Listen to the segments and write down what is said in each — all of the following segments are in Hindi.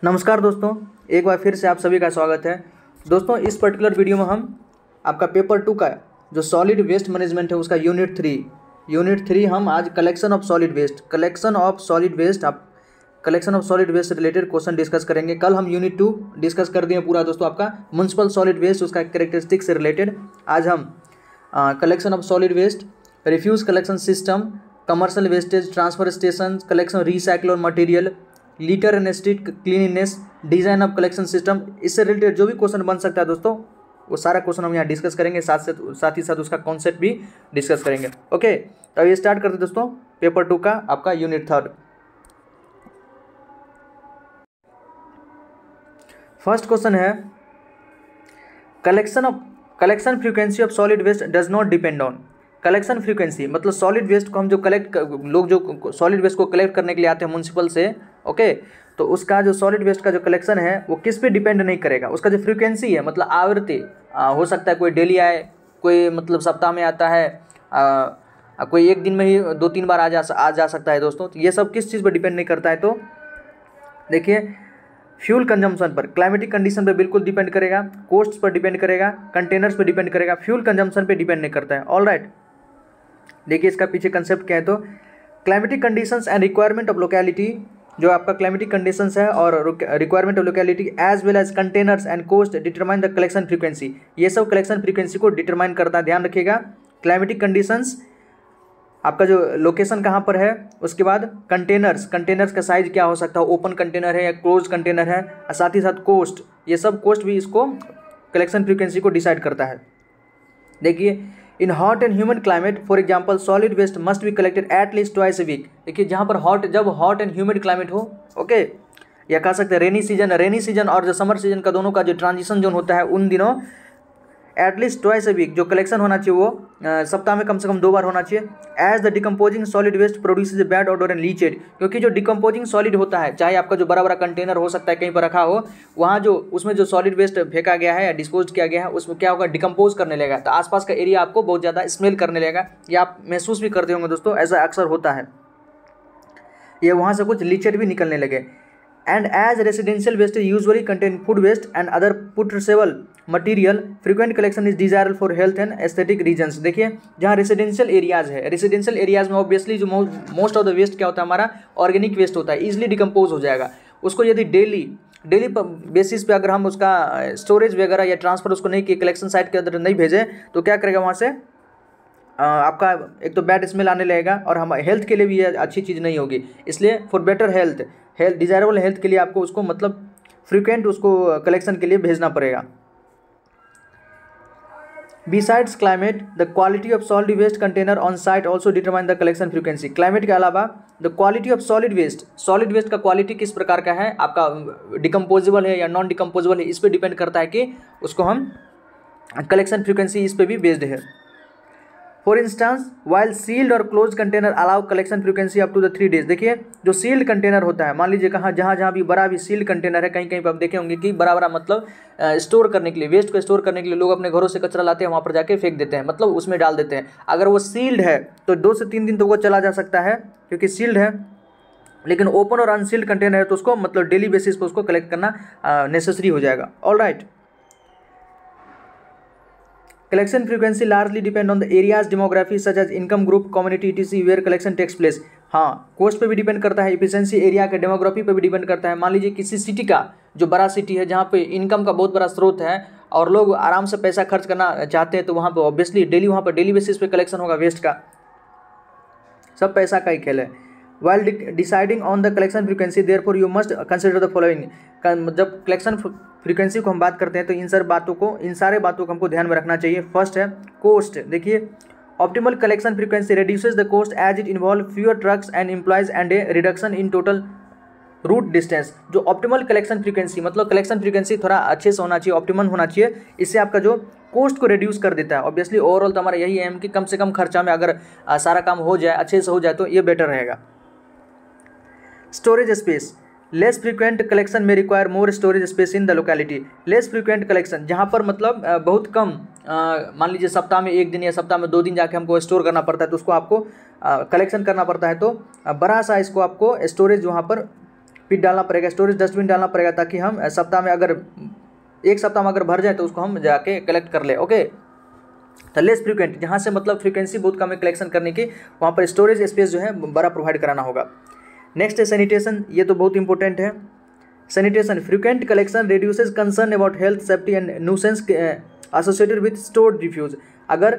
नमस्कार दोस्तों, एक बार फिर से आप सभी का स्वागत है। दोस्तों, इस पर्टिकुलर वीडियो में हम आपका पेपर 2 का जो सॉलिड वेस्ट मैनेजमेंट है उसका यूनिट थ्री हम आज collection of solid waste related question discuss करेंगे। कल हम यूनिट 2 डिस्कस कर दिए पूरा दोस्तों आपका म्युनिसिपल सॉलिड वेस्ट उसका कैरेक्टरिस्टिक्स से रिलेटेड। आज हम collection of solid waste, refuse collection system, commercial wastage, transfer station, collection recycle और material, litter and street cleanliness, design of collection system, इससे रिलेटेड जो भी क्वेश्चन बन सकता है दोस्तों वो सारा क्वेश्चन हम यहाँ डिस्कस करेंगे। साथ ही साथ उसका कॉन्सेप्ट भी डिस्कस करेंगे। ओके, तो ये स्टार्ट करते दोस्तों पेपर 2 का आपका यूनिट 3। फर्स्ट क्वेश्चन है collection frequency of solid waste does not depend on. Collection frequency मतलब सॉलिड वेस्ट को हम जो लोग जो सॉलिड वेस्ट को कलेक्ट करने के लिए आते हैं म्युनिसिपल से, ओके, तो उसका जो सॉलिड वेस्ट का जो कलेक्शन है वो किस पे डिपेंड नहीं करेगा। उसका जो फ्रीक्वेंसी है मतलब आवृत्ति, हो सकता है कोई डेली आए, कोई मतलब सप्ताह में आता है, कोई एक दिन में ही 2-3 बार आ जा सकता है दोस्तों। तो ये सब किस चीज़ पर डिपेंड नहीं करता है। तो देखिए, फ्यूल कंजम्पशन पर, क्लाइमेटिक कंडीशन पर बिल्कुल डिपेंड करेगा, कोस्ट पर डिपेंड करेगा, कंटेनर्स पर डिपेंड करेगा, फ्यूल कंजम्पशन पर डिपेंड नहीं करता है। ऑल राइट, देखिए इसका पीछे कंसेप्ट क्या है। तो climatic conditions and requirement of locality, जो आपका क्लाइमेटिक कंडीशंस है और requirement of locality as well as containers and cost determine the collection frequency. ये सब कलेक्शन फ्रीक्वेंसी को डिटरमाइन करता है, ध्यान रखिएगा। क्लाइमेटिक कंडीशंस, आपका जो लोकेशन कहाँ पर है, उसके बाद कंटेनर्स का साइज क्या हो सकता है, ओपन कंटेनर है या क्लोज कंटेनर है, और साथ ही साथ कोस्ट, ये सब कोस्ट भी इसको कलेक्शन फ्रीक्वेंसी को डिसाइड करता है। देखिए, in hot and humid climate for example solid waste must be collected at least twice a week. देखिए, जहाँ पर जब हॉट एंड ह्यूमिड क्लाइमेट हो, ओके, या कह सकते हैं रेनी सीजन और जो समर सीजन का दोनों का जो ट्रांजिशन जोन होता है, उन दिनों एटलीस्ट ट्वाइस ए वीक जो कलेक्शन होना चाहिए वो सप्ताह में कम से कम 2 बार होना चाहिए। As the decomposing solid waste produces bad odour and leached, क्योंकि जो डिकम्पोजिंग सॉलिड होता है, चाहे आपका जो बड़ा बड़ा कंटेनर हो सकता है कहीं पर रखा हो, वहाँ जो उसमें जो सॉलिड वेस्ट फेंका गया है या डिस्पोज किया गया है, उसमें क्या होगा, डिकम्पोज करने लगेगा। तो आसपास का एरिया आपको बहुत ज़्यादा स्मेल करने लगेगा, ये आप महसूस भी करते होंगे दोस्तों, ऐसा अक्सर होता है। ये वहाँ से कुछ लीचेड भी निकलने लगे। And as residential waste usually contain food waste and other putrescible material, frequent collection is desirable for health and aesthetic reasons। देखिए, जहाँ रेसिडेंशियल एरियाज है, रेसिडेंशियल एरियाज में ऑब्वियसली जो मोस्ट ऑफ द वेस्ट क्या होता है, हमारा ऑर्गेनिक वेस्ट होता है, इजिली डिकम्पोज हो जाएगा। उसको यदि डेली बेसिस पे अगर हम उसका स्टोरेज वगैरह या ट्रांसफर उसको नहीं किए, कलेक्शन साइट के अंदर नहीं भेजे, तो क्या करेगा, वहाँ से आपका एक तो बैड स्मेल आने लगेगा और हम हेल्थ के लिए भी ये अच्छी चीज़ नहीं होगी। इसलिए for better health desirable health के लिए आपको उसको मतलब फ्रीक्वेंट उसको कलेक्शन के लिए भेजना पड़ेगा। Besides climate, the quality of solid waste container on site also determine the collection frequency. Climate के अलावा the quality of solid waste का क्वालिटी किस प्रकार का है, आपका डिकम्पोजेबल है या नॉन डिकम्पोजेबल है, इस पर डिपेंड करता है कि उसको हम कलेक्शन फ्रीक्वेंसी इस पर भी बेस्ड है। फॉर इंस्टेंस वाइल सील्ड और closed container allow collection frequency up to the 3 days। देखिए, जो सील्ड कंटेनर होता है, मान लीजिए जहाँ भी बड़ा भी सील्ड कंटेनर है, कहीं पर आप देखे होंगे कि बड़ा मतलब स्टोर करने के लिए, वेस्ट को स्टोर करने के लिए लोग अपने घरों से कचरा लाते हैं, वहाँ पर जाके फेंक देते हैं, मतलब उसमें डाल देते हैं। अगर वो सील्ड है तो 2 से 3 दिन तो वो चला जा सकता है क्योंकि सील्ड है, लेकिन ओपन और अनसील्ड कंटेनर है तो उसको मतलब डेली बेसिस पर उसको कलेक्ट करना नेसेसरी हो जाएगा। All right, collection frequency largely depend on the area's demography such as income group, community etc where collection takes place। हाँ, कोस्ट पे भी डिपेंड करता है, एफिशिएंसी एरिया के डेमोग्राफी पे भी डिपेंड करता है। मान लीजिए किसी सिटी का जो बड़ा सिटी है जहाँ पे इनकम का बहुत बड़ा स्रोत है और लोग आराम से पैसा खर्च करना चाहते हैं, तो वहाँ पे ऑब्वियसली डेली बेसिस पे कलेक्शन होगा वेस्ट का, सब पैसा का ही खेल है। While deciding on the collection frequency, therefore you must consider the following। जब कलेक्शन फ्रीक्वेंसी को हम बात करते हैं तो इन सारे बातों को हमको ध्यान में रखना चाहिए। फर्स्ट है कोस्ट। देखिए, optimal collection frequency reduces the cost as it involves fewer trucks and employees and a reduction in total route distance. जो ऑप्टिमल कलेक्शन फ्रीक्वेंसी मतलब कलेक्शन फ्रीक्वेंसी थोड़ा अच्छे से होना चाहिए, ऑप्टिमल होना चाहिए, इससे आपका जो कोस्ट को रिड्यूस कर देता है। ऑब्वियसली ओवरऑल तो हमारा यही एम कि कम से कम खर्चा में अगर सारा काम हो जाए, अच्छे से हो जाए, तो ये बेटर रहेगा। Storage space, less frequent collection में require more storage space in the locality. Less frequent collection जहाँ पर मतलब बहुत कम, मान लीजिए सप्ताह में 1 दिन या सप्ताह में 2 दिन जाके हमको स्टोर करना पड़ता है, तो उसको आपको कलेक्शन करना पड़ता है, तो बड़ा सा इसको आपको स्टोरेज वहाँ पर पिट डालना पड़ेगा, स्टोरेज डस्टबिन डालना पड़ेगा, ताकि हम सप्ताह में अगर एक सप्ताह में अगर भर जाए तो उसको हम जाके कलेक्ट कर ले। ओके, तो लेस फ्रीक्वेंट, जहाँ से मतलब फ्रीक्वेंसी बहुत कम है कलेक्शन करने की, वहाँ पर स्टोरेज स्पेस जो है बड़ा प्रोवाइड कराना होगा। नेक्स्ट है सैनिटेशन, ये तो बहुत इंपॉर्टेंट है। Sanitation, frequent collection reduces concern about health safety and nuisance associated with stored refuse. अगर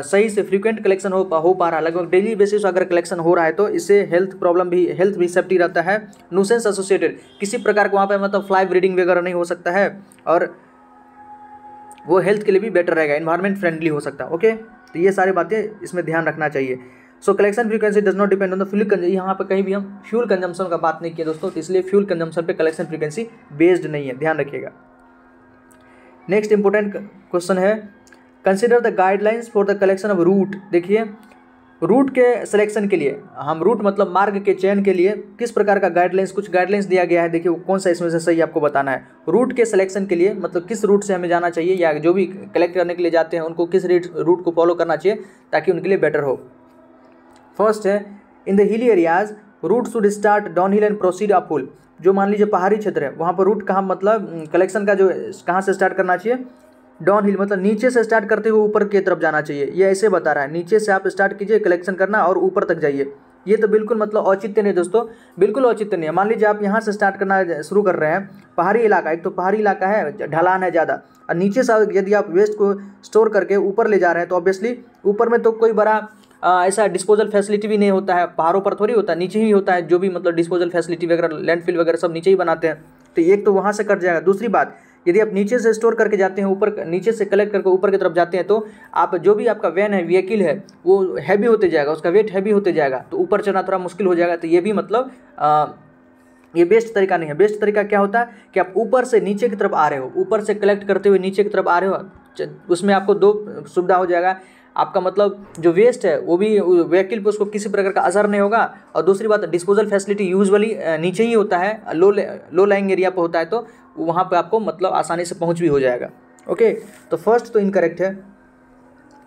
सही से फ्रीक्वेंट कलेक्शन हो पा रहा है, लगभग डेली बेसिस अगर कलेक्शन हो रहा है तो इससे हेल्थ भी सेफ्टी रहता है। न्यूसेंस एसोसिएटेड, किसी प्रकार का वहाँ पे मतलब फ्लाई ब्रीडिंग वगैरह नहीं हो सकता है, और वो हेल्थ के लिए भी बेटर रहेगा, एनवायरनमेंट फ्रेंडली हो सकता है। ओके, तो ये सारी बातें इसमें ध्यान रखना चाहिए। सो collection frequency does not depend on the fuel consumption, यहाँ पर कहीं भी हम फ्यूल कंजम्पशन का बात नहीं किया दोस्तों, तो इसलिए फ्यूल कंजम्पशन पे कलेक्शन फ्रीक्वेंसी बेस्ड नहीं है, ध्यान रखिएगा। नेक्स्ट इंपॉर्टेंट क्वेश्चन है, consider the guidelines for the collection of route. देखिए, रूट के सिलेक्शन के लिए, हम रूट मतलब मार्ग के चयन के लिए किस प्रकार का गाइडलाइंस, कुछ गाइडलाइंस दिया गया है। देखिए कौन सा इसमें से सही आपको बताना है। रूट के सिलेक्शन के लिए मतलब किस रूट से हमें जाना चाहिए, या जो भी कलेक्ट करने के लिए जाते हैं उनको किस रूट को फॉलो करना चाहिए ताकि उनके लिए बेटर हो। फर्स्ट है, in the hilly areas route should start down hill and proceed up hill. जो मान लीजिए पहाड़ी क्षेत्र है, वहाँ पर रूट कहाँ मतलब कलेक्शन का जो कहाँ से स्टार्ट करना चाहिए, डाउन हिल मतलब नीचे से स्टार्ट करते हुए ऊपर की तरफ जाना चाहिए। ये ऐसे बता रहा है, नीचे से आप स्टार्ट कीजिए कलेक्शन करना और ऊपर तक जाइए। ये तो बिल्कुल मतलब औचित्य नहीं दोस्तों, बिल्कुल औचित्य नहीं है। मान लीजिए आप यहाँ से स्टार्ट करना शुरू कर रहे हैं, पहाड़ी इलाका, एक तो पहाड़ी इलाका है, ढलान है ज़्यादा, और नीचे से यदि आप वेस्ट को स्टोर करके ऊपर ले जा रहे हैं तो ऑब्वियसली ऊपर में तो कोई बड़ा ऐसा डिस्पोजल फैसिलिटी भी नहीं होता है, पहाड़ों पर थोड़ी होता है, नीचे ही होता है। जो भी मतलब डिस्पोजल फैसिलिटी वगैरह, लैंडफिल वगैरह सब नीचे ही बनाते हैं, तो एक तो वहाँ से कट जाएगा। दूसरी बात, यदि आप नीचे से स्टोर करके जाते हैं, ऊपर नीचे से कलेक्ट करके ऊपर की तरफ जाते हैं, तो आप जो भी आपका वैन है, व्हीकल है, वो हैवी होते जाएगा, उसका वेट हैवी होते जाएगा, तो ऊपर चढ़ना थोड़ा मुश्किल हो जाएगा। तो ये भी मतलब ये बेस्ट तरीका नहीं है। बेस्ट तरीका क्या होता है कि आप ऊपर से नीचे की तरफ आ रहे हो, ऊपर से कलेक्ट करते हुए नीचे की तरफ आ रहे हो, उसमें आपको दो सुविधा हो जाएगा। आपका मतलब जो वेस्ट है वो भी व्हीकल पे उसको किसी प्रकार का असर नहीं होगा, और दूसरी बात डिस्पोजल फैसिलिटी यूजुअली नीचे ही होता है, लो लाइंग एरिया पर होता है, तो वहाँ पे आपको मतलब आसानी से पहुँच भी हो जाएगा। ओके, तो फर्स्ट तो इनकरेक्ट है।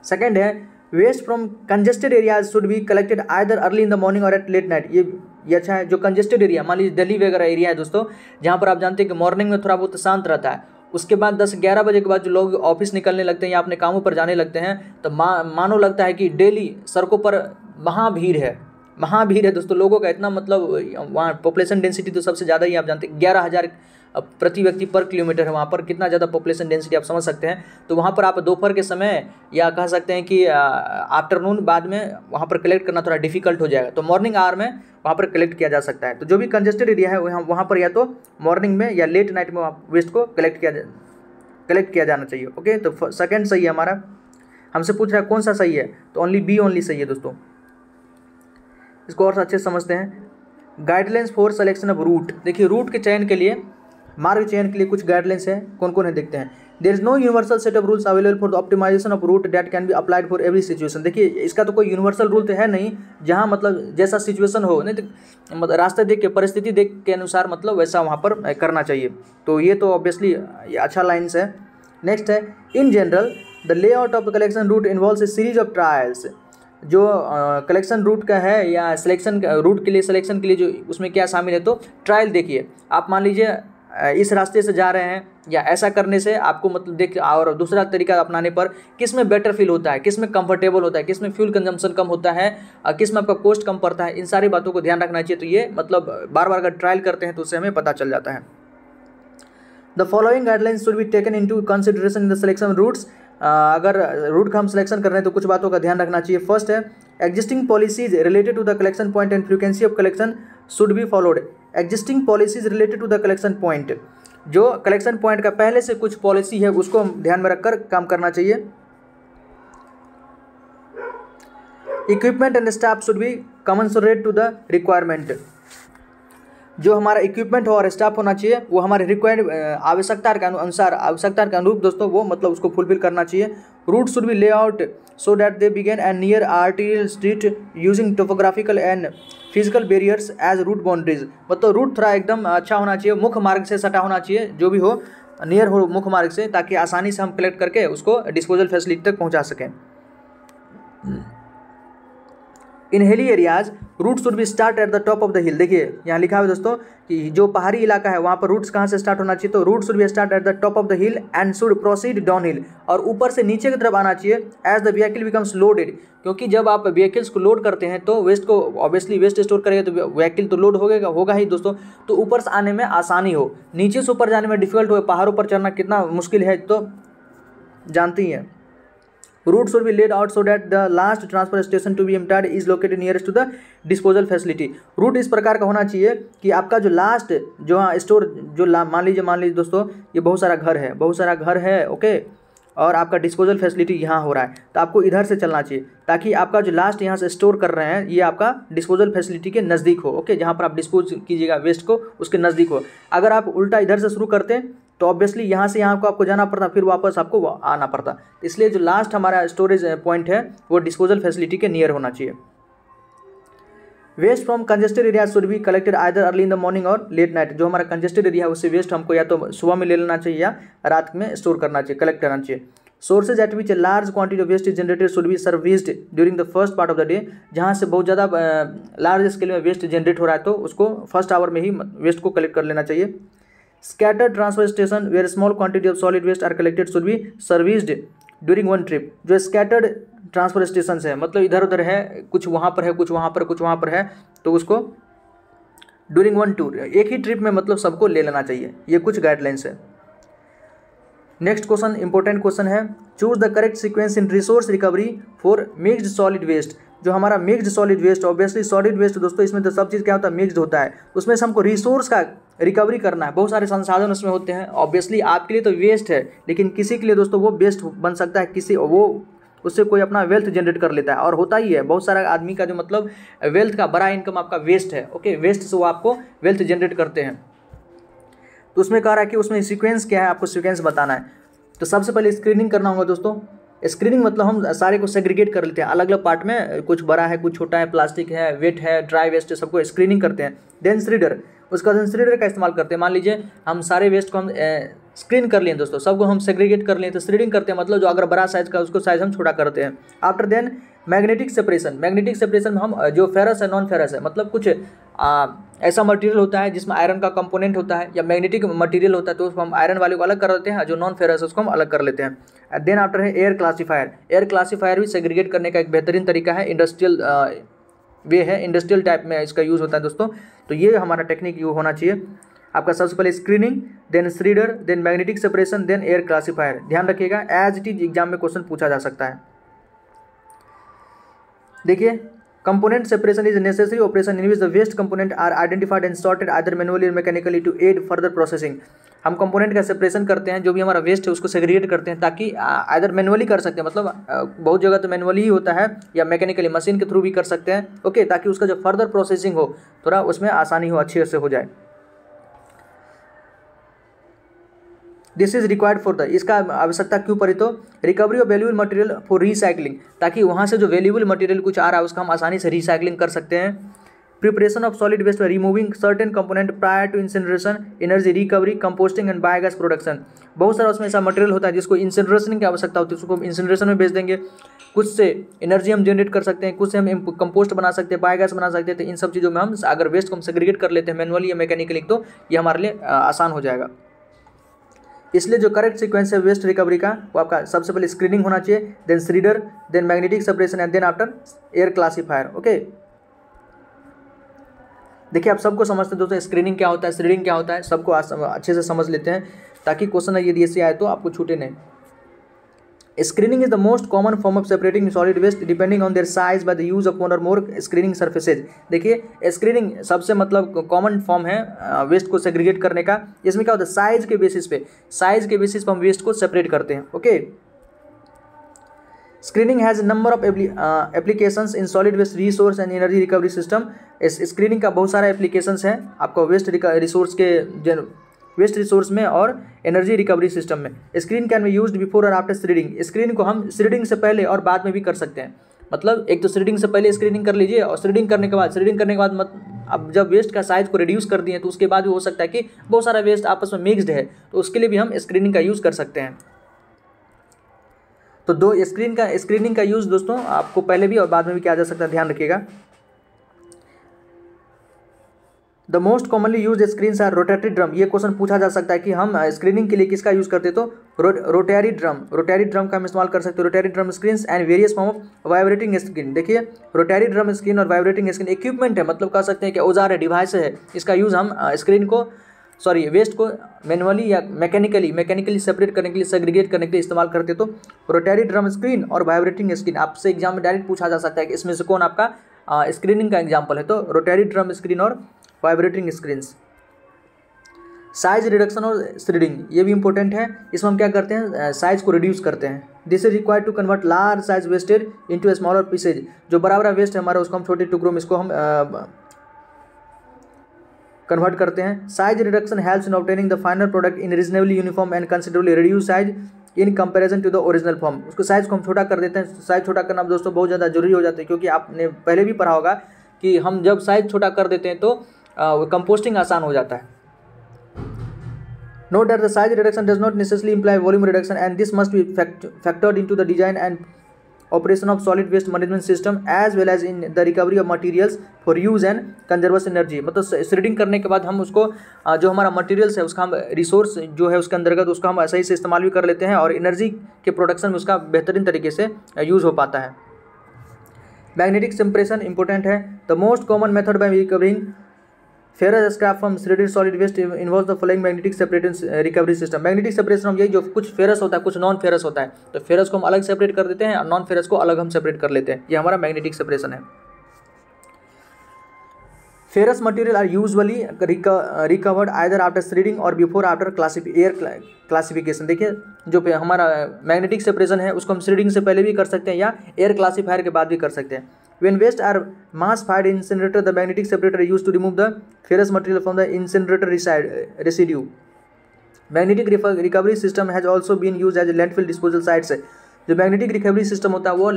सेकंड है, waste from congested areas should be collected either early in the morning और एट लेट नाइट। ये अच्छा है। जो कंजेस्टेड एरिया, मान लीजिए दिल्ली वगैरह एरिया है दोस्तों, जहाँ पर आप जानते हैं कि मॉर्निंग में थोड़ा बहुत शांत रहता है, उसके बाद 10-11 बजे के बाद जो लोग ऑफिस निकलने लगते हैं या अपने कामों पर जाने लगते हैं, तो मानो लगता है कि डेली सड़कों पर महाभीड़ है दोस्तों, लोगों का इतना मतलब वहाँ पॉपुलेशन डेंसिटी तो सबसे ज़्यादा ही आप जानते हैं, 11,000 प्रति व्यक्ति पर किलोमीटर है। वहाँ पर कितना ज़्यादा पॉपुलेशन डेंसिटी आप समझ सकते हैं। तो वहाँ पर आप दोपहर के समय या कह सकते हैं कि आफ्टरनून बाद में वहाँ पर कलेक्ट करना थोड़ा डिफिकल्ट हो जाएगा, तो मॉर्निंग आवर में वहाँ पर कलेक्ट किया जा सकता है। तो जो भी कंजेस्टेड एरिया है वहाँ पर या तो मॉर्निंग में या लेट नाइट में वेस्ट को कलेक्ट किया जाना चाहिए। ओके, तो सेकंड सही है हमारा। हमसे पूछ रहा है कौन सा सही है, तो ओनली बी ओनली सही है दोस्तों। इसको और अच्छे से समझते हैं। Guidelines for selection of route. देखिए रूट के चयन के लिए, मार्ग चयन के लिए कुछ गाइडलाइंस है, कौन कौन है देखते हैं। There is no universal set of rules available for the optimisation of route that can be applied for every situation. देखिए इसका तो कोई यूनिवर्सल रूल तो है नहीं, जहाँ मतलब जैसा सिचुएशन हो, नहीं तो मतलब रास्ते देख के, परिस्थिति देख के अनुसार मतलब वैसा वहाँ पर करना चाहिए। तो ये तो ऑब्वियसली अच्छा लाइन्स है। नेक्स्ट है, in general the layout of collection route involves a series of trials. जो कलेक्शन रूट का है या सिलेक्शन रूट के लिए, सिलेक्शन के लिए जो उसमें क्या शामिल है, तो ट्रायल देखिए। आप मान लीजिए इस रास्ते से जा रहे हैं, या ऐसा करने से आपको मतलब देख, और दूसरा तरीका अपनाने पर किस में बेटर फील होता है, किस में कंफर्टेबल होता है, किस में फ्यूल कंजम्पशन कम होता है, किस में आपका कॉस्ट कम पड़ता है, इन सारी बातों को ध्यान रखना चाहिए। तो ये मतलब बार बार अगर ट्रायल करते हैं तो उससे हमें पता चल जाता है। The following guidelines should be taken into consideration in the selection routes. अगर रूट का हम सिलेक्शन कर रहे हैं तो कुछ बातों का ध्यान रखना चाहिए। फर्स्ट है, existing policies related to the collection point and frequency of collection should be followed. Existing policies related to the collection point, जो कलेक्शन पॉइंट का पहले से कुछ पॉलिसी है उसको ध्यान में रखकर काम करना चाहिए। Equipment and staff should be commensurate to the requirement. जो हमारा इक्विपमेंट हो और स्टाफ होना चाहिए वो हमारे रिक्वायर्ड आवश्यकता के अनुसार, आवश्यकता के अनुरूप दोस्तों वो मतलब उसको फुलफिल करना चाहिए। Route should be layout so that they begin and near arterial street using topographical and physical barriers as route boundaries. मतलब रूट थोड़ा एकदम अच्छा होना चाहिए, मुख्य मार्ग से सटा होना चाहिए, जो भी हो नियर हो मुख्य मार्ग से, ताकि आसानी से हम कलेक्ट करके उसको डिस्पोजल फैसिलिटी तक पहुँचा सकें। In hilly areas route should be start at the top of the hill. देखिए यहाँ लिखा है दोस्तों कि जो पहाड़ी इलाका है वहाँ पर रूट्स कहाँ से स्टार्ट होना चाहिए, तो route should be start at the top of the hill and should proceed down hill, और ऊपर से नीचे की तरफ आना चाहिए as the vehicle becomes loaded, क्योंकि जब आप व्हीकल्स को लोड करते हैं तो वेस्ट को ऑब्वियसली वेस्ट स्टोर करेगा तो व्हीकल तो लोड होगा ही दोस्तों, तो ऊपर से आने में आसानी हो, नीचे से ऊपर जाने में डिफिकल्ट हो, पहाड़ों पर चढ़ना कितना मुश्किल है तो जानती हैं। Route should be laid out so that the last transfer station to be emptied is located nearest to the disposal facility। Route इस प्रकार का होना चाहिए कि आपका जो लास्ट जो स्टोर जो मान लीजिए दोस्तों ये बहुत सारा घर है ओके, और आपका डिस्पोजल फैसिलिटी यहाँ हो रहा है तो आपको इधर से चलना चाहिए ताकि आपका जो लास्ट यहाँ से स्टोर कर रहे हैं ये आपका डिस्पोजल फैसिलिटी के नज़दीक हो ओके, जहाँ पर आप डिस्पोज कीजिएगा वेस्ट को उसके नज़दीक हो। अगर आप उल्टा इधर से शुरू करते हैं तो ऑब्वियसली यहाँ से यहाँ को आपको जाना पड़ता, फिर वापस आपको आना पड़ता, इसलिए जो लास्ट हमारा स्टोरेज पॉइंट है वो डिस्पोजल फैसिलिटी के नियर होना चाहिए। Waste from congested area should be collected either early in the morning और लेट नाइट। जो हमारा कंजेस्टेड एरिया है उससे वेस्ट हमको या तो सुबह में ले लेना चाहिए या रात में स्टोर करना चाहिए, कलेक्ट करना चाहिए। Sources at which a large quantity of waste is generated should be serviced during the first part of the day. जहाँ से बहुत ज़्यादा लार्ज स्केल में वेस्ट जनरेट हो रहा है तो उसको फर्स्ट आवर में ही वेस्ट को कलेक्ट कर लेना चाहिए। Scattered transfer station where small quantity of solid waste are collected should be serviced during one trip। जो scattered transfer stations है मतलब इधर उधर है, कुछ वहाँ पर है कुछ वहाँ पर कुछ वहाँ पर है, तो उसको during one tour एक ही ट्रिप में मतलब सबको ले लेना चाहिए, ये कुछ गाइडलाइंस है। नेक्स्ट क्वेश्चन इंपॉर्टेंट क्वेश्चन है, choose the correct sequence in resource recovery for mixed solid waste. जो हमारा mixed solid waste, obviously solid waste दोस्तों इसमें तो सब चीज़ क्या होता है मिक्स्ड होता है, उसमें से हमको रिसोर्स का रिकवरी करना है, बहुत सारे संसाधन उसमें होते हैं। ऑब्वियसली आपके लिए तो वेस्ट है लेकिन किसी के लिए दोस्तों वो बेस्ट बन सकता है, किसी वो उससे कोई अपना वेल्थ जनरेट कर लेता है, और होता ही है बहुत सारा आदमी का जो मतलब वेल्थ का बड़ा इनकम आपका वेस्ट है ओके, वेस्ट से वो आपको वेल्थ जनरेट करते हैं। तो उसमें कह रहा है कि उसमें सीक्वेंस क्या है, आपको सीक्वेंस बताना है। तो सबसे पहले स्क्रीनिंग करना होगा दोस्तों। स्क्रीनिंग मतलब हम सारे को सेग्रीगेट कर लेते हैं अलग अलग पार्ट में, कुछ बड़ा है कुछ छोटा है, प्लास्टिक है, वेट है, ड्राई वेस्ट है, सबको स्क्रीनिंग करते हैं। देन श्रीडर, उसका बाद श्रीडर का इस्तेमाल करते हैं। मान लीजिए हम सारे वेस्ट को हम स्क्रीन कर लिए दोस्तों, सबको हम सेग्रीगेट कर लिए तो श्रीडिंग करते हैं, मतलब जो अगर बड़ा साइज का उसको साइज हम छोटा करते हैं। After then magnetic separation, magnetic separation में हम जो फेरस है नॉन फेरस है, मतलब कुछ ऐसा मटेरियल होता है जिसमें आयरन का कंपोनेंट होता है या मैग्नेटिक मटेरियल होता है तो उसको हम आयरन वाले को अलग कर देते हैं, जो नॉन फेरस है उसको हम अलग कर लेते हैं। देन आफ्टर है एयर क्लासीफायर। एयर क्लासीफायर भी सेग्रीगेट करने का एक बेहतरीन तरीका है, इंडस्ट्रियल वे है, इंडस्ट्रियल टाइप में इसका यूज़ होता है दोस्तों। तो ये हमारा टेक्निक यूज होना चाहिए आपका। सबसे पहले screening, then shredder, then magnetic separation, then air classifier. ध्यान रखिएगा एज इट इज एग्जाम में क्वेश्चन पूछा जा सकता है। देखिए component separation is necessary operation in which the waste component are identified and sorted either manually or mechanically to aid further processing. हम कंपोनेंट का सेपरेशन करते हैं, जो भी हमारा वेस्ट है उसको सेग्रीगेट करते हैं ताकि आइदर मैनुअली कर सकते हैं, मतलब बहुत जगह तो मैनुअली ही होता है, या मैकेनिकली मशीन के थ्रू भी कर सकते हैं ओके, ताकि उसका जो फर्दर प्रोसेसिंग हो थोड़ा उसमें आसानी हो, अच्छे से हो जाए। This is required for the, इसका आवश्यकता क्यों पड़ी, तो recovery of valuable material for recycling, ताकि वहाँ से जो वैल्यूएबल मटेरियल कुछ आ रहा है उसका हम आसानी से रिसाइकलिंग कर सकते हैं। Preparation of solid waste by removing certain component prior to incineration, energy recovery, composting and biogas production. बहुत सारा उसमें ऐसा मटेरियल होता है जिसको इंसिनरेशन की आवश्यकता होती है, उसको इंसिनरेशन में भेज देंगे, कुछ से एनर्जी हम जनरेट कर सकते हैं, कुछ से हम कंपोस्ट बना सकते हैं, बायोगैस बना सकते हैं। तो इन सब चीज़ों में हम अगर वेस्ट को हम सेग्रीगेट कर लेते हैं मैनुअली या मैकेनिकली तो ये हमारे लिए आसान हो जाएगा। इसलिए जो करेक्ट सीक्वेंस है वेस्ट रिकवरी का वो आपका सबसे पहले स्क्रीनिंग होना चाहिए, then shredder, then magnetic separation and then after air classifier okay. देखिए आप सबको समझते हैं दोस्तों स्क्रीनिंग क्या होता है, श्रीडिंग क्या होता है, सबको अच्छे से समझ लेते हैं ताकि क्वेश्चन यदि ऐसे आए तो आपको छूटे नहीं। Screening is the most common form of separating solid waste depending on their size by the use of one और मोर स्क्रीनिंग सर्फेसेज। देखिए स्क्रीनिंग सबसे मतलब कॉमन फॉर्म है वेस्ट को सेग्रीगेट करने का। इसमें क्या होता है साइज के बेसिस पे हम वेस्ट को सेपरेट करते हैं okay. Screening has number of applications in solid waste resource and energy recovery system. इस स्क्रीनिंग का बहुत सारा एप्लीकेशंस हैं आपको वेस्ट रिसोर्स में और एनर्जी रिकवरी सिस्टम में। Screen can be used before और आफ्टर श्रीडिंग। स्क्रीन को हम श्रीडिंग से पहले और बाद में भी कर सकते हैं, मतलब एक तो श्रीडिंग से पहले स्क्रीनिंग कर लीजिए और श्रीडिंग करने के बाद अब जब वेस्ट का साइज को रिड्यूस कर दिए तो उसके बाद भी हो सकता है कि बहुत सारा वेस्ट आपस में मिक्स्ड है तो उसके लिए भी हम स्क्रीनिंग का यूज़ कर सकते हैं। तो दो स्क्रीनिंग का यूज़ दोस्तों आपको पहले भी और बाद में भी किया जा सकता है, ध्यान रखिएगा। The most commonly use screens are rotary drum. ये क्वेश्चन पूछा जा सकता है कि हम स्क्रीनिंग के लिए किसका यूज़ करते, तो रोटरी ड्रम का हम इस्तेमाल कर सकते हैं। Rotary drum screens and various form of vibrating screen. देखिए रोटरी ड्रम स्क्रीन और वाइब्रेटिंग स्क्रीन इक्विपमेंट है, मतलब कह सकते हैं कि औजार है, डिवाइस है। इसका यूज़ हम वेस्ट को मैनुअली या मैकेनिकली सेपरेट करने के लिए, सेग्रीगेट करने के लिए इस्तेमाल करते। तो रोटरी ड्रम स्क्रीन और वाइब्रेटिंग स्क्रीन आपसे एग्जाम में डायरेक्ट पूछा जा सकता है कि इसमें से कौन आपका स्क्रीनिंग का एग्जाम्पल है। तो रोटरी ड्रम स्क्रीन और वाइब्रेटिंग स्क्रीन्स। साइज रिडक्शन और श्रेडिंग, ये भी इंपॉर्टेंट है। इसमें हम क्या करते हैं, साइज को रिड्यूस करते हैं। This is required to convert large size wasted into smaller pieces. जो बड़ा वेस्ट है हमारा उसको हम छोटे टुकड़ों में इसको हम कन्वर्ट करते हैं। Size reduction helps in obtaining the final product in reasonably uniform and considerably reduce size in comparison to the original form. उसको साइज को हम छोटा कर देते हैं। साइज छोटा करना दोस्तों बहुत ज़्यादा जरूरी हो जाता है, क्योंकि आपने पहले भी पढ़ा होगा कि हम जब साइज छोटा कर देते हैं तो कंपोस्टिंग आसान हो जाता है। Note that the size reduction does not necessarily imply volume reduction, and this must be factored into the design and operation of solid waste management system as well as in the recovery of materials for use and conservation energy। मतलब श्रेडिंग करने के बाद हम उसको जो हमारा मटेरियल्स है उसका हम रिसोर्स जो है उसके अंतर्गत उसका हम सही से इस्तेमाल भी कर लेते हैं और एनर्जी के प्रोडक्शन में उसका बेहतरीन तरीके से यूज़ हो पाता है। मैग्नेटिक सेपरेशन इंपॉर्टेंट है। The most common method by recovering ferrous scrap from shredded solid waste involve the following magnetic separation recovery system. Magnetic separation हम यही जो कुछ फेरस होता है कुछ नॉन फेरस होता है, तो फेरस को हम अलग सेपरेट कर देते हैं और नॉन फेरस को अलग हम सेपरेट कर लेते हैं। ये हमारा मैग्नेटिक सेपरेशन है। Ferrous material are usually recovered either after shredding और बिफोर आफ्टर क्लासिफिकेशन। देखिए जो हमारा मैग्नेटिक सेपरेशन है उसको हम श्रेडिंग से पहले भी कर सकते हैं या एयर क्लासीफायर के बाद भी कर सकते हैं। When waste are mass fired in incinerator, the magnetic separator is used to remove the ferrous material from the incinerator residue. Magnetic recovery system has also been used as a landfill disposal sites। जो मैग्नेटिक रिकवरी सिस्टम होता है वो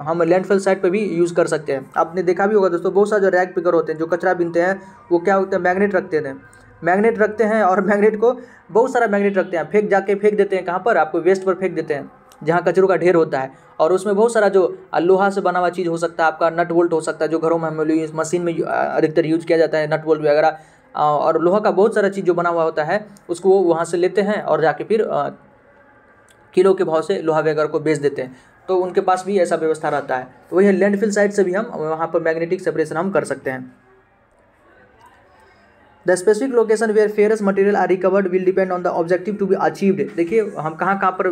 हम लैंडफिल साइट पे भी यूज़ कर सकते हैं। आपने देखा भी होगा दोस्तों, बहुत सारे जो रैग पिकर होते हैं जो कचरा बीनते हैं वो क्या होता है, मैग्नेट रखते हैं और मैग्नेट को बहुत सारा मैग्नेट रखते हैं, फेंक देते हैं कहाँ पर, आपको वेस्ट पर फेंक देते हैं जहाँ कचरों का ढेर होता है। और उसमें बहुत सारा जो लोहा से बना हुआ चीज़ हो सकता है, आपका नट बोल्ट हो सकता है, जो घरों में हम मशीन में अधिकतर यूज किया जाता है, नट बोल्ट वगैरह, और लोहा का बहुत सारा चीज़ जो बना हुआ होता है उसको वो वहाँ से लेते हैं और जाके फिर किलो के भाव से लोहा वगैरह को बेच देते हैं। तो उनके पास भी ऐसा व्यवस्था रहता है। तो वही लैंडफिल साइट से भी हम वहाँ पर मैग्नेटिक सेपरेशन हम कर सकते हैं। The specific location where ferrous material are recovered will depend on the objective to be achieved. देखिए हम कहाँ पर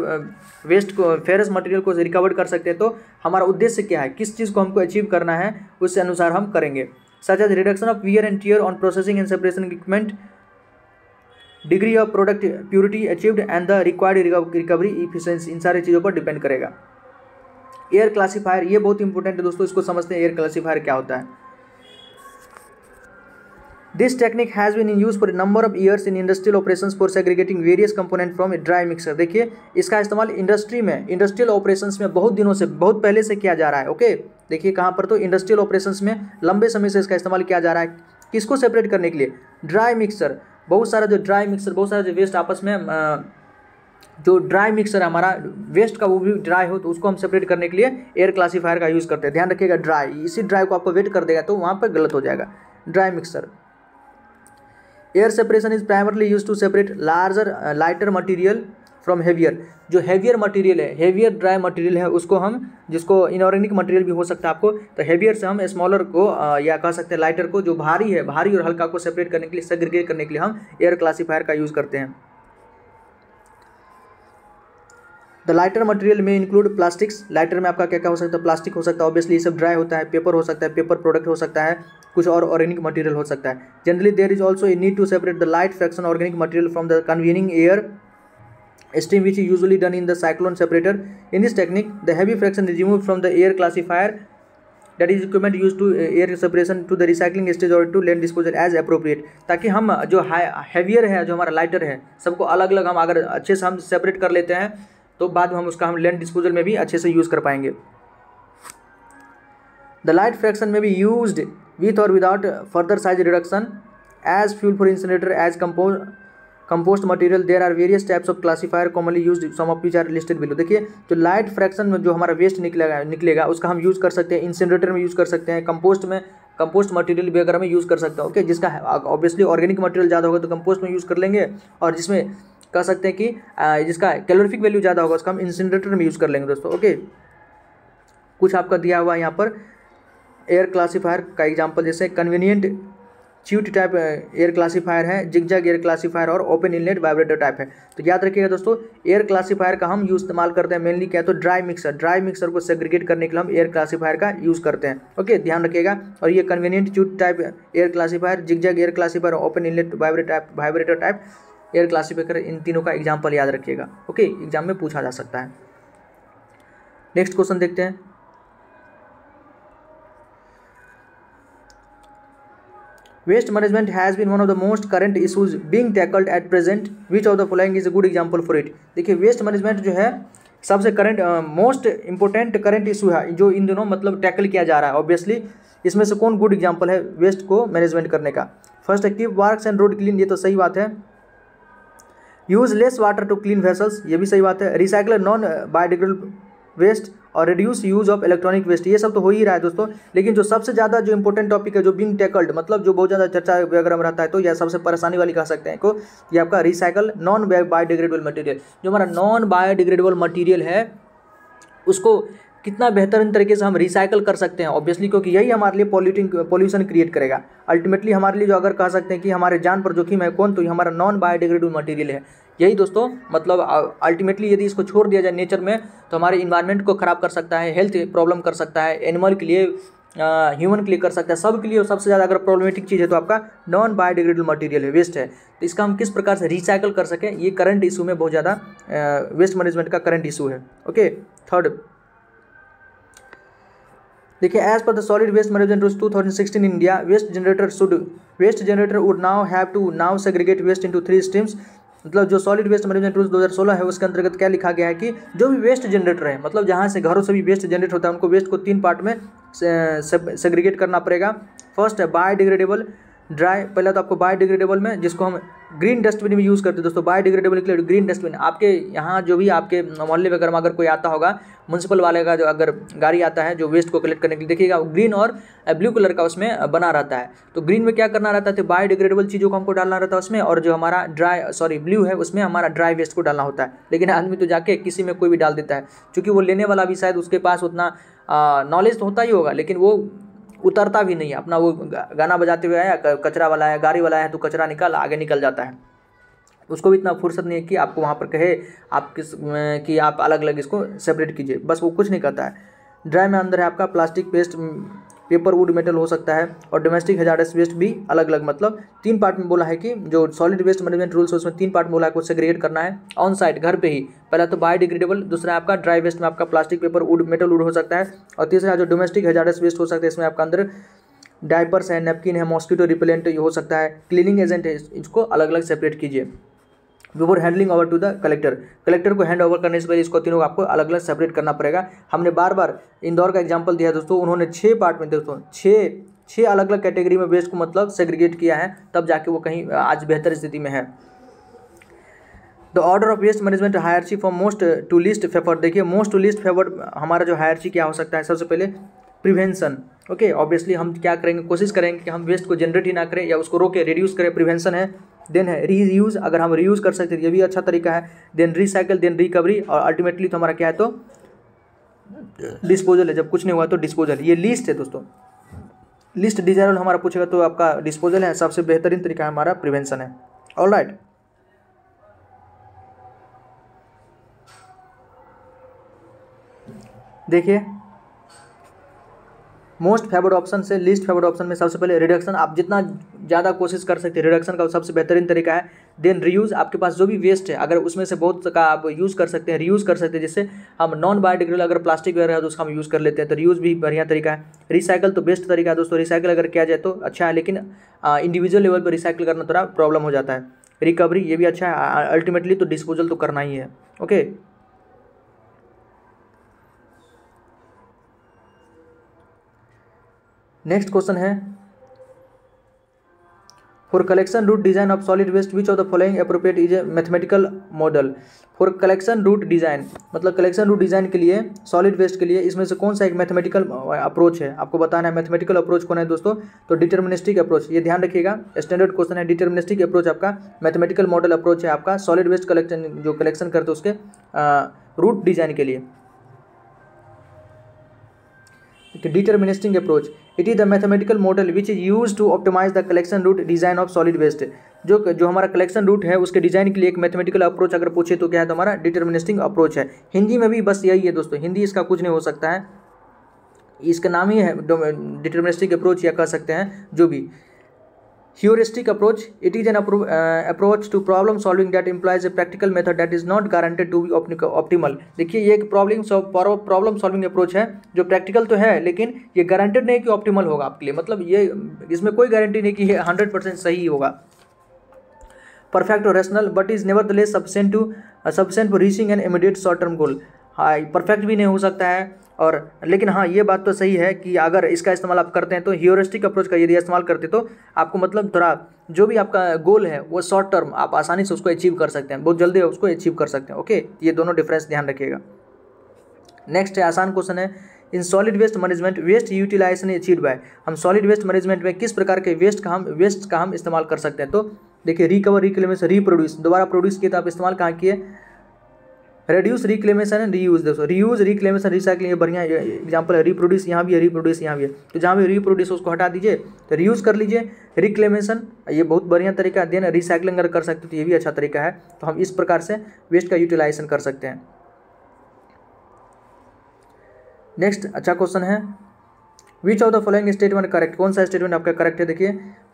वेस्ट को फेरस मटेरियल को रिकवर कर सकते हैं, तो हमारा उद्देश्य क्या है, किस चीज़ को हमको अचीव करना है, उससे अनुसार हम करेंगे। Such as reduction of wear and tear on processing and separation equipment, degree of product purity achieved and the required recovery efficiency, इन सारी चीज़ों पर डिपेंड करेगा। एयर क्लासीफायर, ये बहुत इंपॉर्टेंट है दोस्तों, इसको समझते हैं एयर क्लासीफायर क्या होता है। This technique has been in use for a number of years in industrial operations for segregating various components from a dry mixer। देखिए इसका इस्तेमाल इंडस्ट्रियल ऑपरेशंस में बहुत दिनों से, बहुत पहले से किया जा रहा है। ओके, देखिए कहाँ पर, तो इंडस्ट्रियल ऑपरेशंस में लंबे समय से इसका इस्तेमाल किया जा रहा है। किसको सेपरेट करने के लिए, ड्राई मिक्सर। बहुत सारा जो वेस्ट आपस में जो ड्राई मिक्सर है हमारा वेस्ट का वो भी ड्राई हो तो उसको हम सेपरेट करने के लिए एयर क्लासीफायर का यूज़ करते हैं। ध्यान रखिएगा, ड्राई, इसी ड्राई को आपको वेट कर देगा तो वहाँ पर गलत हो जाएगा। Dry mixer. Air separation is primarily use to separate lighter material from heavier. जो हेवियर मटेरियल है, हेवियर ड्राई मटेरियल है, उसको हम, जिसको इनऑर्गेनिक मटेरियल भी हो सकता है आपको, तो हेवियर से हम स्मॉलर को या कह सकते हैं लाइटर को, जो भारी है, भारी और हल्का को सेपरेट करने के लिए, सेग्रीगेट करने के लिए हम एयर क्लासीफायर का यूज़ करते हैं। द लाइटर मटेरियल में इंक्लूड प्लास्टिक्स। लाइटर में आपका क्या क्या हो सकता है, प्लास्टिक हो सकता है, ऑब्वियसली ये सब ड्राई होता है, पेपर हो सकता है, पेपर प्रोडक्ट हो सकता है, कुछ और ऑर्गेनिक मटेरियल हो सकता है। Generally there is also a need to separate the light fraction organic material from the conveying air stream which is usually done in the cyclone separator. In this technique the heavy fraction is removed from the air classifier, that is equipment used to air separation, to the recycling stage or to land disposal as appropriate। ताकि हम जो हैवियर है, जो हमारा लाइटर है, सबको अलग अलग हम अगर अच्छे से हम सेपरेट कर लेते हैं तो बाद में हम उसका हम लैंड डिस्पोजल में भी अच्छे से यूज़ कर पाएंगे। द लाइट फ्रैक्शन में भी यूज्ड विथ और without further size reduction as fuel for incinerator as compose compost material there are various types of classifier commonly used, some of which are listed below. देखिए जो लाइट फ्रैक्शन में जो हमारा वेस्ट निकलेगा उसका हम यूज़ कर सकते हैं, इंसिनरेटर में यूज़ कर सकते हैं, कंपोस्ट मटेरियल वगैरह में यूज़ कर सकते हैं। ओके, जिसका ऑब्वियसली ऑर्गेनिक मटेरियल ज़्यादा होगा तो कंपोस्ट में यूज़ कर लेंगे, और जिसमें कह सकते हैं कि जिसका कैलोरीफिक वैल्यू ज़्यादा होगा उसका हम इंसिनरेटर में यूज़ कर लेंगे दोस्तों। ओके, कुछ आपका दिया हुआ है यहाँ पर एयर क्लासीफायर का एग्जांपल, जैसे convenient chute type air classifier है, जिगजैग एयर क्लासीफायर और ओपन इनलेट वाइब्रेटर टाइप है। तो याद रखिएगा दोस्तों, एयर क्लासीफायर का हम इस्तेमाल करते हैं मेनली क्या, तो ड्राई मिक्सर को सेग्रीगेट करने के लिए हम एयर क्लासीफायर का यूज़ करते हैं। ओके, ध्यान रखिएगा। और ये convenient chute type air classifier, zigzag air classifier, open inlet vibrator type air classifier, इन तीनों का एग्जाम्पल याद रखिएगा। ओके, एग्जाम में पूछा जा सकता है। नेक्स्ट क्वेश्चन देखते हैं। Waste management has been one of the most current issues being tackled at present. Which of the following is a good example for it? देखिए वेस्ट मैनेजमेंट जो है सबसे current most important current issue है जो इन दिनों मतलब टैकल किया जा रहा है। ऑब्वियसली इसमें से कौन गुड एग्जांपल है वेस्ट को मैनेजमेंट करने का? फर्स्ट है keep works and road clean, ये तो सही बात है। Use less water to clean vessels, ये भी सही बात है। रिसाइकल नॉन बायोडिग्रेडेबल वेस्ट और reduce use of electronic waste, ये सब तो हो ही रहा है दोस्तों। लेकिन जो सबसे ज़्यादा जो इंपॉर्टेंट टॉपिक है जो बीइंग टैकल्ड मतलब जो बहुत ज़्यादा चर्चा वगैरह में रहता है, तो यह सबसे परेशानी वाली कह सकते हैं को, ये आपका रिसाइकल नॉन बायोडिग्रेडेबल मटेरियल। जो हमारा नॉन बायोडिग्रेडेबल मटेरियल है उसको कितना बेहतरीन तरीके से हम रिसाइकल कर सकते हैं, ऑब्वियसली क्योंकि यही हमारे लिए पॉल्यूशन क्रिएट करेगा। अल्टीमेटली हमारे लिए जो अगर कह सकते हैं कि हमारे जान पर जोखिम है कौन, तो ये हमारा नॉन बायोडिग्रेडेबल मटेरियल है। यही दोस्तों मतलब अल्टीमेटली यदि इसको छोड़ दिया जाए नेचर में तो हमारे इन्वायरमेंट को ख़राब कर सकता है, हेल्थ प्रॉब्लम कर सकता है, एनिमल के लिए ह्यूमन के लिए कर सकता है, सब के लिए। और सबसे ज़्यादा अगर प्रॉब्लमेटिक चीज़ है तो आपका नॉन बायोडिग्रेडेबल मटेरियल है, वेस्ट है। तो इसका हम किस प्रकार से रिसाइकल कर सकें, ये करंट इशू में बहुत ज़्यादा वेस्ट मैनेजमेंट का करंट इशू है। ओके, थर्ड देखिए as per the solid waste management rules 2016 in India waste generator would now have to now segregate waste into 3 streams. मतलब जो सॉलिड वेस्ट मैनेजमेंट रूल्स 2016 है उसके अंतर्गत क्या लिखा गया है कि जो भी वेस्ट जनरेटर है मतलब जहाँ से घरों से भी वेस्ट जनरेट होता है उनको वेस्ट को 3 पार्ट में सेग्रीगेट करना पड़ेगा। फर्स्ट है बायोडिग्रेडेबल ड्राई, पहला तो आपको बायोडिग्रेडेबल में जिसको हम ग्रीन डस्टबिन में यूज़ करते हैं दोस्तों। बायोडिग्रेडेबल के लिए ग्रीन डस्टबिन आपके यहाँ जो भी आपके मोहल्ले वगैरह में अगर कोई आता होगा म्यूनसिपल वाले का जो अगर गाड़ी आता है जो वेस्ट को कलेक्ट करने के लिए, देखिएगा ग्रीन और ब्लू कलर का उसमें बना रहता है। तो ग्रीन में क्या करना रहता है, तो बायोडिग्रेडेबल चीज़ों को हमको डालना रहता है उसमें, और जो हमारा ब्लू है उसमें हमारा ड्राई वेस्ट को डालना होता है। लेकिन आदमी तो जाके किसी में कोई भी डाल देता है, क्योंकि वो लेने वाला भी शायद उसके पास उतना नॉलेज तो होता ही होगा लेकिन वो उतरता भी नहीं है। अपना वो गाना बजाते हुए आया, कचरा वाला है, गाड़ी वाला है तो कचरा निकाल, आगे निकल जाता है। उसको भी इतना फुर्सत नहीं है कि आपको वहाँ पर कहे आप कि आप अलग अलग इसको सेपरेट कीजिए, बस वो कुछ नहीं करता है। ड्राई में अंदर है आपका plastic waste, paper, wood, metal हो सकता है, और डोमेस्टिक हैजार्डस वेस्ट भी अलग अलग मतलब 3 पार्ट में बोला है कि जो सॉलिड वेस्ट मैनेजमेंट रूल्स है उसमें 3 पार्ट में बोला है को सेग्रीगेट करना है ऑन साइट घर पे ही। पहला तो बायोडिग्रेडेबल, दूसरा आपका ड्राई वेस्ट में आपका plastic, paper, wood, metal would हो सकता है, और तीसरा जो डोमेस्टिक हैजार्डस वेस्ट हो सकता है इसमें आपका अंदर डायपर्स है, नैपकिन है, मॉस्किटो रिपेलेंट ये हो सकता है, क्लीनिंग एजेंट है, इसको अलग अलग सेपरेट कीजिए। Before handling over to the collector को हैंड ओवर करने से पहले इसको तीनों को आपको अलग अलग सेपरेट करना पड़ेगा। हमने बार बार इंदौर का एग्जांपल दिया दोस्तों, उन्होंने 6 पार्ट में दोस्तों 6 अलग अलग कैटेगरी में वेस्ट को मतलब सेग्रीगेट किया है, तब जाके वो कहीं आज बेहतर स्थिति में है। The order of waste management hierarchy from most to least favoured, देखिए मोस्ट टू लीस्ट फेवर्ड हमारा जो हायरची क्या हो सकता है, सबसे पहले प्रिवेंशन। ओके, ऑब्वियसली हम क्या करेंगे, कोशिश करेंगे कि हम वेस्ट को जनरेट ही ना करें या उसको रोके, रिड्यूस करें, प्रिवेंशन है। देन है रीयूज़, अगर हम रीयूज़ कर सकते हैं ये भी अच्छा तरीका है। देन रिसाइकल, देन रिकवरी, और अल्टीमेटली तो हमारा क्या है तो डिस्पोजल है, जब कुछ नहीं हुआ तो डिस्पोजल। ये लिस्ट है दोस्तों, लिस्ट डिजायरेबल हमारा पूछेगा तो आपका डिस्पोजल है, सबसे बेहतरीन तरीका हमारा प्रिवेंशन है। ऑलराइट, देखिए मोस्ट फेवर्ड ऑप्शन से लीस्ट फेवर्ड ऑप्शन में सबसे पहले रिडक्शन, आप जितना ज़्यादा कोशिश कर सकते हैं रिडक्शन का सबसे बेहतरीन तरीका है। देन रीयूज़, आपके पास जो भी वेस्ट है अगर उसमें से बहुत का आप यूज़ कर सकते हैं, रीयूज़ कर सकते हैं, जिससे हम नॉन बायोडिग्रेडेबल अगर प्लास्टिक वगैरह है तो उसका हम यूज़ कर लेते हैं, तो रीयूज़ भी बढ़िया तरीका है। रिसाइकल तो बेस्ट तरीका है दोस्तों, रिसाइकल अगर किया जाए तो अच्छा है, लेकिन इंडिविजुअल लेवल पर रिसाइकल करना थोड़ा प्रॉब्लम हो जाता है। रिकवरी ये भी अच्छा है, अल्टीमेटली तो डिस्पोजल तो करना ही है। ओके, नेक्स्ट क्वेश्चन है for collection route design of solid waste which of the following appropriate is a mathematical model. For collection route design मतलब कलेक्शन रूट डिजाइन के लिए सॉलिड वेस्ट के लिए इसमें से कौन सा एक मैथमेटिकल अप्रोच है, आपको बताना है। मैथमेटिकल अप्रोच कौन है दोस्तों, तो डिटर्मिनिस्टिक अप्रोच, ये ध्यान रखिएगा, स्टैंडर्ड क्वेश्चन है। डिटर्मिनिस्टिक अप्रोच आपका मैथमेटिकल मॉडल अप्रोच है आपका सॉलिड वेस्ट कलेक्शन जो कलेक्शन करते हैं उसके रूट डिजाइन के लिए। Deterministic approach it is the mathematical model which is use to optimize the collection route design of solid waste. जो हमारा कलेक्शन रूट है उसके डिजाइन के लिए एक मैथमेटिकल अप्रोच अगर पूछे तो क्या है, तो हमारा डिटर्मिनिस्टिक अप्रोच है। हिंदी में भी बस यही है दोस्तों, हिंदी इसका कुछ नहीं हो सकता है, इसका नाम ही है डिटर्मिनिस्टिक अप्रोच या कह सकते हैं जो भी। Heuristic approach it is an approach to problem solving that implies a practical method that is not guaranteed to be optimal. देखिए ये एक प्रॉब्लम सॉल्विंग अप्रोच है जो प्रैक्टिकल तो है लेकिन ये गारंटेड नहीं कि ऑप्टिमल होगा आपके लिए, मतलब ये इसमें कोई गारंटी नहीं कि ये 100% सही होगा। परफेक्ट और rational but is nevertheless sufficient for reaching an immediate short term goal. हाँ परफेक्ट भी नहीं हो सकता है और लेकिन हाँ ये बात तो सही है कि अगर इसका इस्तेमाल आप करते हैं तो ह्यूरिस्टिक अप्रोच का यदि इस्तेमाल करते तो आपको मतलब थोड़ा जो भी आपका गोल है वो शॉर्ट टर्म आप आसानी से उसको अचीव कर सकते हैं, बहुत जल्दी उसको अचीव कर सकते हैं। ओके, ये दोनों डिफरेंस ध्यान रखिएगा। नेक्स्ट है आसान क्वेश्चन है, in solid waste management waste utilization achieved by. हम सॉलिड वेस्ट मैनेजमेंट में किस प्रकार के वेस्ट का हम इस्तेमाल कर सकते हैं। तो देखिए रिकवर, रिक्लेमेशन, रिप्रोड्यूस, दोबारा प्रोड्यूस किए तो आप इस्तेमाल कहाँ किए, रेड्यूस, रिक्लेमेशन एंड रीयूज। दोस्तों रीयूज, रिक्लेमेशन, रिसाइकलिंग ये बढ़िया एग्जांपल है। रिप्रोड्यूस यहाँ भी है, रिप्रोड्यूस यहाँ भी है, तो जहाँ भी रिप्रोड्यूस उसको हटा दीजिए, तो रीयूज कर लीजिए। रिक्लेमेशन ये बहुत बढ़िया तरीका है, देन रिसाइकलिंग अगर कर सकते तो ये भी अच्छा तरीका है। तो हम इस प्रकार से वेस्ट का यूटिलाइजेशन कर सकते हैं। नेक्स्ट अच्छा क्वेश्चन है, विच of the following statement correct, कौन सा स्टेटमेंट आपका करेक्ट है। देखिए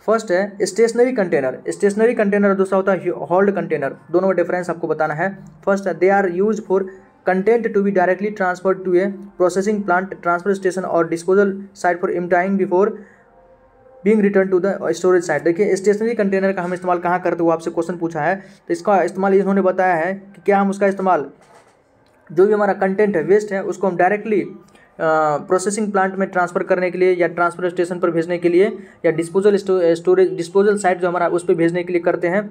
फर्स्ट है स्टेशनरी कंटेनर, स्टेशनरी कंटेनर, दूसरा होता है होल्ड कंटेनर, दोनों में डिफरेंस आपको बताना है। फर्स्ट है they are use for content to be directly transferred to a processing plant, transfer station और disposal site for emptying before being return to the storage site. देखिए स्टेशनरी कंटेनर का हम इस्तेमाल कहाँ करते, वो आपसे क्वेश्चन पूछा है, तो इसका इस्तेमाल इन्होंने बताया है कि क्या हम उसका इस्तेमाल जो भी हमारा कंटेंट है, वेस्ट है, उसको हम डायरेक्टली प्रोसेसिंग प्लांट में ट्रांसफ़र करने के लिए या ट्रांसफर स्टेशन पर भेजने के लिए या डिस्पोजल साइट जो हमारा उस पर भेजने के लिए करते हैं।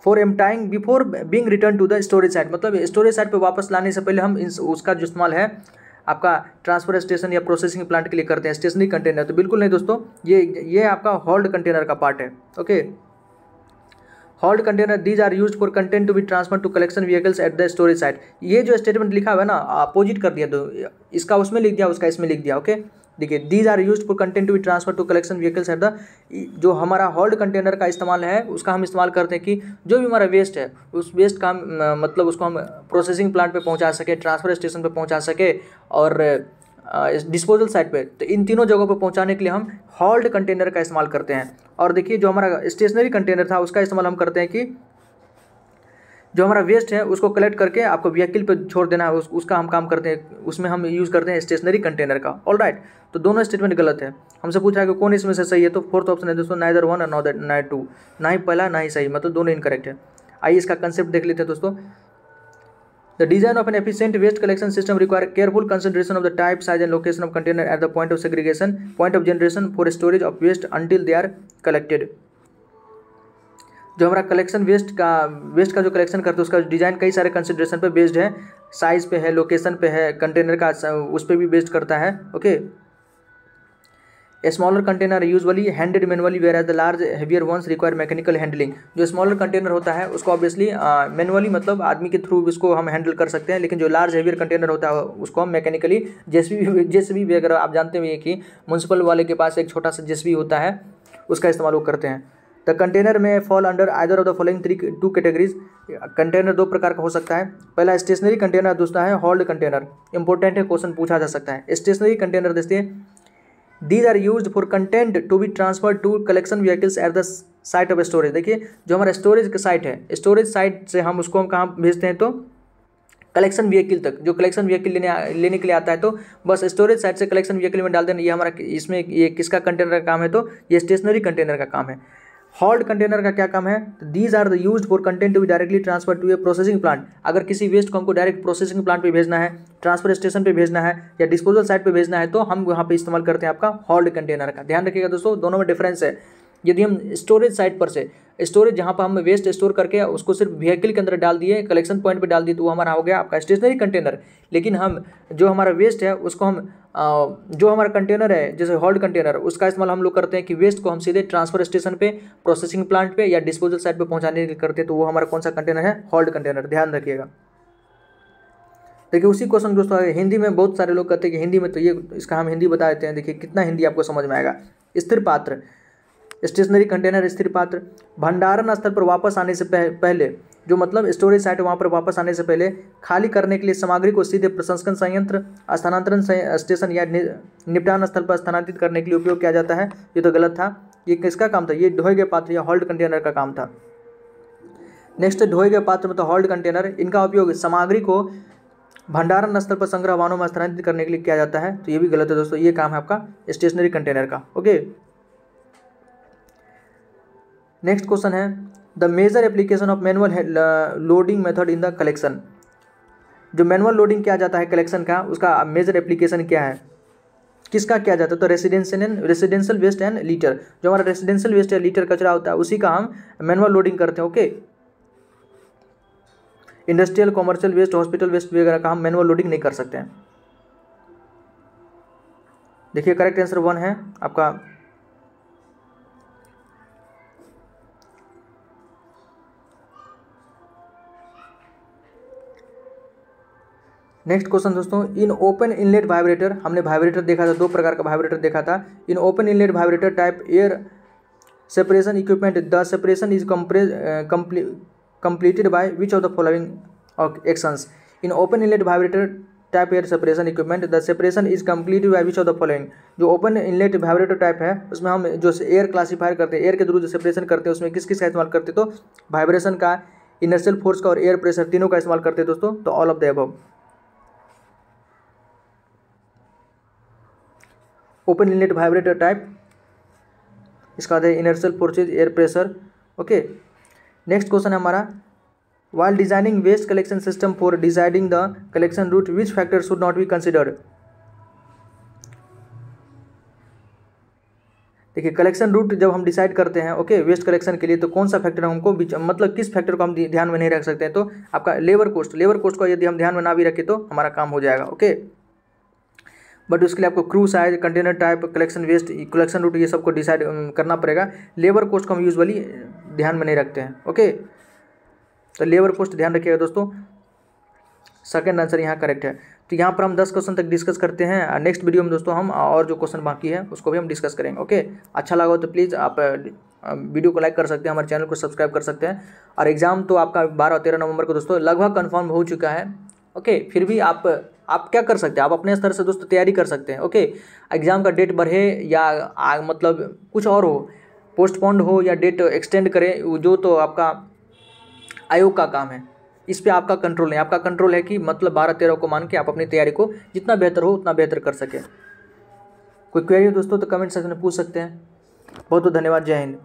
For emptying before being return to the storage site, मतलब स्टोरेज साइट पर वापस लाने से पहले हम उसका जो इस्तेमाल है आपका ट्रांसफर स्टेशन या प्रोसेसिंग प्लांट के लिए करते हैं स्टेशनरी कंटेनर। तो बिल्कुल नहीं दोस्तों, ये आपका होल्ड कंटेनर का पार्ट है। Okay, hold container these are used for content to be transfer to collection vehicles at the storage site. ये जो स्टेटमेंट लिखा हुआ है ना, अपोजिट कर दिया, तो इसका उसमें लिख दिया, उसका इसमें लिख दिया। ओके, देखिए these are used for content to be transfer to collection vehicles at the, जो हमारा होल्ड कंटेनर का इस्तेमाल है उसका हम इस्तेमाल करते हैं कि जो भी हमारा वेस्ट है उस वेस्ट का मतलब उसको हम प्रोसेसिंग प्लांट पे पहुंचा सके, ट्रांसफर स्टेशन पे पहुंचा सके और डिस्पोजल साइट पे, तो इन तीनों जगहों पर पहुंचाने के लिए हम होल्ड कंटेनर का इस्तेमाल करते हैं। और देखिए जो हमारा स्टेशनरी कंटेनर था उसका इस्तेमाल हम करते हैं कि जो हमारा वेस्ट है उसको कलेक्ट करके आपको व्हीकल पे छोड़ देना है, उसका हम काम करते हैं, उसमें हम यूज़ करते हैं स्टेशनरी कंटेनर का। ऑल राइट, तो दोनों स्टेटमेंट गलत है। हमसे पूछा है कि कौन इसमें से सही है, तो फोर्थ ऑप्शन है दोस्तों, नाइदर वन और नाइदर टू, ना ही पहला ना ही सही, मतलब दोनों इनकरेक्ट है। आइए इसका कंसेप्ट देख लेते हैं दोस्तों। The design of an efficient waste collection system require careful consideration of the type, size and location of container at the point of segregation, point of generation for storage of waste until they are collected। जो हमारा कलेक्शन वेस्ट का जो कलेक्शन करते हैं उसका डिज़ाइन कई सारे कंसिडरेशन पे बेस्ड है, साइज़ पे है, लोकेशन पे है, कंटेनर का उस पर भी बेस्ड करता है। Okay, A smaller container usually handled manually whereas the large heavier ones require mechanical handling। जो स्मॉलर कंटेनर होता है उसको ऑब्वियसली मैनुअली मतलब आदमी के थ्रू उसको हम हैंडल कर सकते हैं, लेकिन जो लार्ज हेवियर कंटेनर होता है उसको हम मैकेनिकली जेसीबी भी अगर आप जानते हैं कि म्यूनसिपल वाले के पास एक छोटा सा जेसीबी होता है उसका इस्तेमाल वो करते हैं। द कंटेनर में fall under either of the following two categories. Container दो प्रकार का हो सकता है, पहला स्टेशनरी कंटेनर, दूसरा है होल्ड कंटेनर। इंपॉर्टेंट है, क्वेश्चन पूछा जा सकता है। स्टेशनरी कंटेनर देखिए These are used for content to be transferred to collection vehicles at the site of storage। देखिए जो हमारा स्टोरेज का साइट है, स्टोरेज साइट से हम उसको कहाँ भेजते हैं, तो कलेक्शन व्हीकल तक। जो कलेक्शन व्हीकल लेने के लिए आता है तो बस स्टोरेज साइट से कलेक्शन व्हीकल में डाल देना। ये हमारा इसमें ये किसका कंटेनर का काम है, तो ये स्टेशनरी कंटेनर का काम है। होल्ड कंटेनर का क्या काम है, these are used for content to be directly transfer to a processing plant. अगर किसी वेस्ट को हमको डायरेक्ट प्रोसेसिंग प्लांट पे भेजना है, ट्रांसफर स्टेशन पे भेजना है या डिस्पोजल साइट पे भेजना है, तो हम वहाँ पे इस्तेमाल करते हैं आपका होल्ड कंटेनर का। ध्यान रखिएगा दोस्तों, दोनों में डिफरेंस है। यदि हम स्टोरेज साइट पर से स्टोरेज जहाँ पर हम वेस्ट स्टोर करके उसको सिर्फ व्हीकल के अंदर डाल दिए, कलेक्शन पॉइंट पे डाल दिए, तो वो हमारा हो गया आपका स्टेशनरी कंटेनर। लेकिन हम जो हमारा वेस्ट है उसको हम जो हमारा कंटेनर है जैसे होल्ड कंटेनर, उसका इस्तेमाल हम लोग करते हैं कि वेस्ट को हम सीधे ट्रांसफर स्टेशन पे, प्रोसेसिंग प्लांट पे या डिस्पोजल साइट पे पहुंचाने के लिए करते हैं। तो वो हमारा कौन सा कंटेनर है? Hold container. ध्यान रखिएगा। देखिए उसी क्वेश्चन दोस्तों हिंदी में बहुत सारे लोग कहते हैं कि हिंदी में, तो ये इसका हम हिंदी बता देते हैं। देखिए कितना हिंदी आपको समझ में आएगा। स्थिर पात्र, स्टेशनरी कंटेनर स्थिर पात्र, भंडारण स्थल पर वापस आने से पहले, जो मतलब स्टोरेज साइट वहाँ पर वापस आने से पहले खाली करने के लिए सामग्री को सीधे प्रसंस्करण संयंत्र, स्थानांतरण स्टेशन या निपटान स्थल पर स्थानांतरित करने के लिए उपयोग किया जाता है। ये तो गलत था। ये किसका काम था? ये ढोए गए पात्र या होल्ड कंटेनर का काम था। नेक्स्ट, ढोए गए पात्र मतलब होल्ड कंटेनर, इनका उपयोग सामग्री को भंडारण स्थल पर संग्रह वाहनों में स्थानांतरित करने के लिए किया जाता है। तो ये भी गलत है दोस्तों। ये काम है आपका स्टेशनरी कंटेनर का। ओके, नेक्स्ट क्वेश्चन है the major application of manual loading method in the collection. जो मैनुअल लोडिंग किया जाता है कलेक्शन का, उसका मेजर एप्लीकेशन क्या है? किसका किया जाता है? तो रेसिडेंशियल वेस्ट एंड लीटर, जो हमारा रेसिडेंशियल वेस्ट या लीटर कचरा होता है उसी का हम मैनुअल लोडिंग करते हैं। Okay, industrial commercial waste, hospital waste वगैरह का हम मैनुअल लोडिंग नहीं कर सकते हैं। देखिए करेक्ट आंसर 1 है आपका। नेक्स्ट क्वेश्चन दोस्तों, इन ओपन इनलेट वाइब्रेटर, हमने वाइब्रेटर देखा था, 2 प्रकार का वाइब्रेटर देखा था। In open inlet vibrator type air separation equipment the separation is completed by which of the following actions? In open inlet vibrator type air separation equipment the separation is completed by which of the following? जो ओपन इनलेट वाइब्रेटर टाइप है उसमें हम जो एयर क्लासीफायर करते हैं, एयर के थ्रू जो सेपरेशन करते हैं, उसमें किस किस का इस्तेमाल करते हैं? तो वाइब्रेशन का, इनर्शियल फोर्स का और एयर प्रेशर तीनों का इस्तेमाल करते हैं दोस्तों। तो all of the above. Open inlet vibrator type, इसका है inertial forces, air pressure. Okay, next question है हमारा, while designing waste collection system for deciding the collection route which factor should not be considered? देखिए कलेक्शन रूट जब हम डिसाइड करते हैं ओके वेस्ट कलेक्शन के लिए, तो कौन सा फैक्टर हमको मतलब किस फैक्टर को हम ध्यान में नहीं रख सकते हैं? तो आपका लेबर कोस्ट को यदि हम ध्यान में ना भी रखें तो हमारा काम हो जाएगा। ओके, बट उसके लिए आपको crew size, container type, collection waste, collection route, ये सबको डिसाइड करना पड़ेगा। लेबर कोस्ट को हम यूजुअली ध्यान में नहीं रखते हैं। ओके, तो लेबर कोस्ट ध्यान रखिएगा दोस्तों। सेकंड आंसर यहाँ करेक्ट है। तो यहाँ पर हम 10 क्वेश्चन तक डिस्कस करते हैं। नेक्स्ट वीडियो में दोस्तों हम और जो क्वेश्चन बाकी है उसको भी हम डिस्कस करेंगे। ओके, अच्छा लगा हो तो प्लीज़ आप वीडियो को लाइक कर सकते हैं, हमारे चैनल को सब्सक्राइब कर सकते हैं। और एग्जाम तो आपका 12 और 13 नवंबर को दोस्तों लगभग कन्फर्म हो चुका है। ओके, फिर भी आप क्या कर सकते हैं? आप अपने स्तर से दोस्तों तैयारी कर सकते हैं। ओके, एग्ज़ाम का डेट बढ़े या मतलब कुछ और हो, पोस्टपोन्ड हो या डेट एक्सटेंड करें, जो तो आपका आयोग का काम है। इस पे आपका कंट्रोल नहीं, आपका कंट्रोल है कि मतलब 12-13 को मान के आप अपनी तैयारी को जितना बेहतर हो उतना बेहतर कर सकें। कोई क्वेरी हो दोस्तों तो कमेंट सेक्शन में पूछ सकते हैं। बहुत बहुत धन्यवाद। जय हिंद।